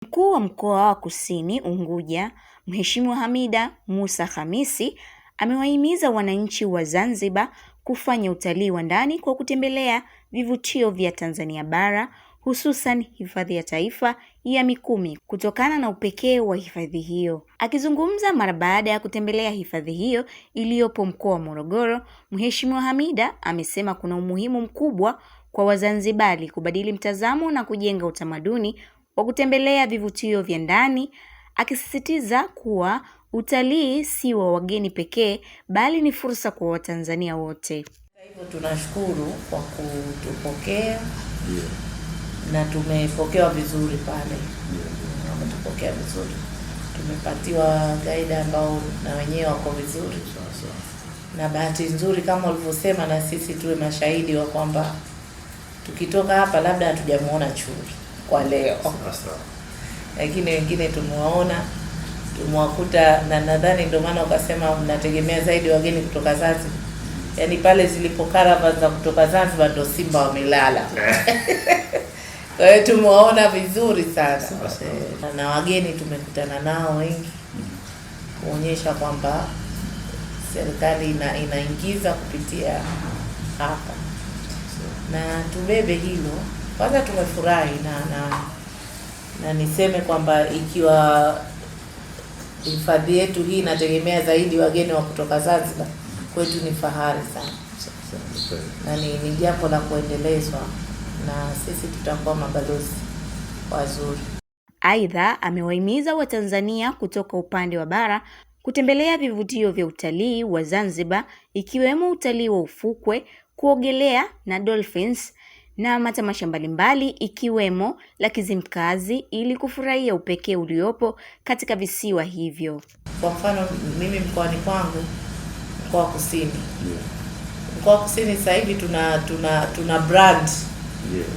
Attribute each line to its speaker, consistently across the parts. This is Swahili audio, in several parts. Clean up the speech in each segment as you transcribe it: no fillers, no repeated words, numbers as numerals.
Speaker 1: Mkuu wa Mkoa wa Kusini Unguja, Mheshimiwa Hamida Musa Khamisi, amewahimiza wananchi wa Zanzibar kufanya utalii wa ndani kwa kutembelea vivutio vya Tanzania bara, hususan hifadhi ya taifa ya Mikumi kutokana na upekee wa hifadhi hiyo. Akizungumza mara baada ya kutembelea hifadhi hiyo iliyopo mkoa wa Morogoro, Mheshimiwa Hamida amesema kuna umuhimu mkubwa kwa Wazanzibari kubadili mtazamo na kujenga utamaduni wa kutembelea vivutio vya ndani, akisisitiza kuwa utalii si wa wageni pekee bali ni fursa kwa Watanzania wote.
Speaker 2: Hivyo tunashukuru kwa kutupokea na tumepokewa vizuri pale. Wametupokea vizuri. Tumepatiwa guide ambao na wenyewe wako vizuri. Na bahati nzuri kama ulivyosema, na sisi tuwe mashahidi wa kwamba tukitoka hapa labda hatujamuona chui kwa leo. Lakini wengine tumewaona, tumewakuta, na nadhani ndio maana ukasema mnategemea zaidi wageni kutoka Zanzibar. Yaani pale zilipo caravans za kutoka Zanzibar ndio simba wamelala. Kwa hiyo tumewaona vizuri sana. Na wageni tumekutana nao wengi kuonyesha kwamba serikali inaingiza kupitia hapa. Na tubebe hilo. Kwanza tumefurahi na niseme kwamba ikiwa hifadhi yetu hii inategemea zaidi wageni wa kutoka Zanzibar, kwetu ni fahari sana. Na ni jambo la kuendelezwa, na sisi tutakuwa mabalozi wazuri.
Speaker 1: Aidha, amewahimiza Watanzania kutoka upande wa bara kutembelea vivutio vya utalii wa Zanzibar ikiwemo utalii wa ufukwe, kuogelea na dolphins na matamasha mbalimbali ikiwemo la Kizimkazi ili kufurahia upekee uliopo katika visiwa hivyo.
Speaker 2: Kwa mfano mimi mkoani kwangu, mkoa wa Kusini. Mkoa wa Kusini sasa hivi tuna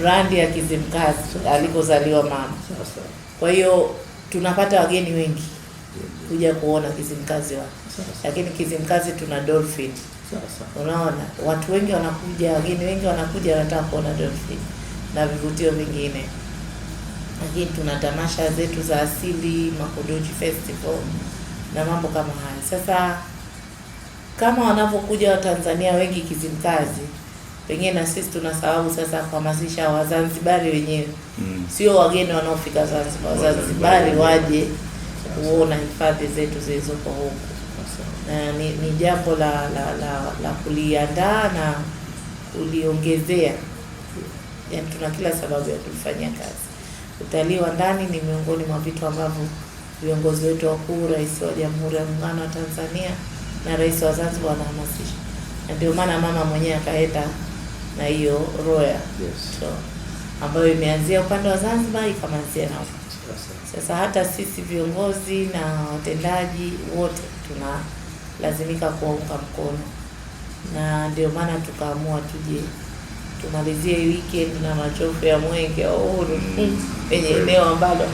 Speaker 2: brand ya Kizimkazi alikozaliwa mama. Kwa hiyo tunapata wageni wengi kuja kuona Kizimkazi wao. Lakini Kizimkazi tuna dolphin. Unaona, watu wengi wanakuja, wageni wengi wanakuja wanataka kuona dolphin na vivutio vingine. Lakini tuna tamasha zetu za asili, Makodoji Festival na mambo kama haya. Sasa kama wanapokuja Watanzania wengi Kizimkazi, pengine na sisi tuna sababu sasa kuhamasisha Wazanzibari wenyewe. Sio wageni wanaofika Zanzibar, Wazanzibari waje kuona hifadhi zetu zilizopo huko. Na ni jambo la kuliandaa na kuliongezea. Yaani tuna kila sababu ya kulifanyia kazi. Utalii wa ndani ni miongoni mwa vitu ambavyo viongozi wetu wakuu, Rais wa Jamhuri ya Muungano wa Tanzania na Rais wa Zanzibar wanahamasisha. Na ndio maana mama mwenyewe akaenda na hiyo Royal ambayo imeanzia upande wa Zanzibar ikamalizia na huko. Sasa hata sisi viongozi na watendaji wote tunalazimika kuwaunga mkono, na ndio maana tukaamua tuje tumalizie weekend na machofu ya Mwenge wa Uhuru kwenye eneo ambalo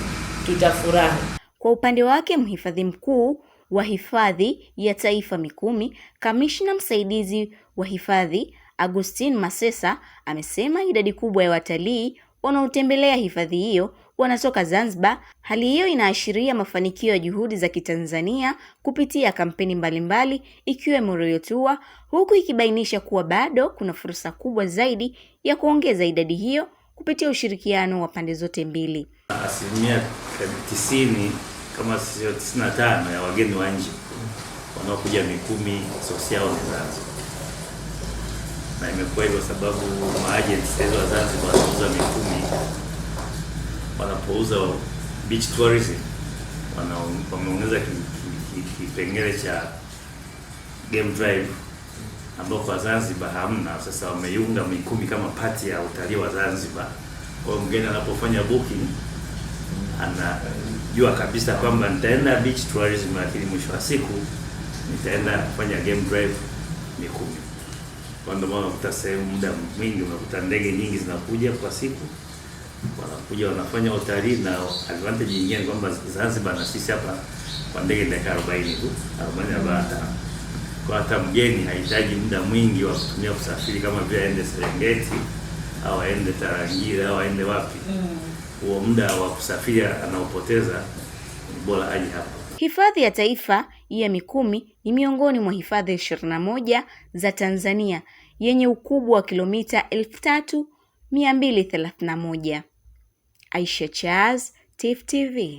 Speaker 2: tutafurahi.
Speaker 1: Kwa upande wake, mhifadhi mkuu wa hifadhi ya taifa Mikumi, kamishna msaidizi wa hifadhi Agustin Masesa, amesema idadi kubwa ya watalii wanaotembelea hifadhi hiyo wanatoka Zanzibar. Hali hiyo inaashiria mafanikio ya juhudi za Kitanzania kupitia kampeni mbalimbali ikiwemo Royal Tour, huku ikibainisha kuwa bado kuna fursa kubwa zaidi ya kuongeza idadi hiyo kupitia ushirikiano wa pande zote mbili.
Speaker 3: 90 kama sio 95 ya wageni wa nje wanaokuja Mikumi sosi yao ni Zanzibar. Na imekuwa hivyo sababu maagents wa Zanzibar wanauza Mikumi, wanapouza beach tourism wameongeza kipengele cha game drive ambao kwa Zanzibar hamna. Sasa wameiunga Mikumi kama pati ya utalii wa Zanzibar. Kwa hiyo mgeni anapofanya booking anajua kabisa kwamba nitaenda beach tourism, lakini mwisho wa siku nitaenda kufanya game drive Mikumi. Kwa ndio maana unakuta sehemu muda mwingi unakuta ndege nyingi zinakuja kwa siku, wanakuja wanafanya utalii. Na advantage nyingine kwamba Zanzibar na sisi hapa kwa ndege dakika 40 tu, 45. Kwa hata mgeni hahitaji muda mwingi wa kutumia kusafiri kama vile aende Serengeti au aende Tarangire au aende wapi. huo muda wa kusafiri anaopoteza, bora aje hapa.
Speaker 1: Hifadhi ya Taifa ya Mikumi ni miongoni mwa hifadhi 21 za Tanzania yenye ukubwa wa kilomita 3231. Aisha Charles, Tifu TV.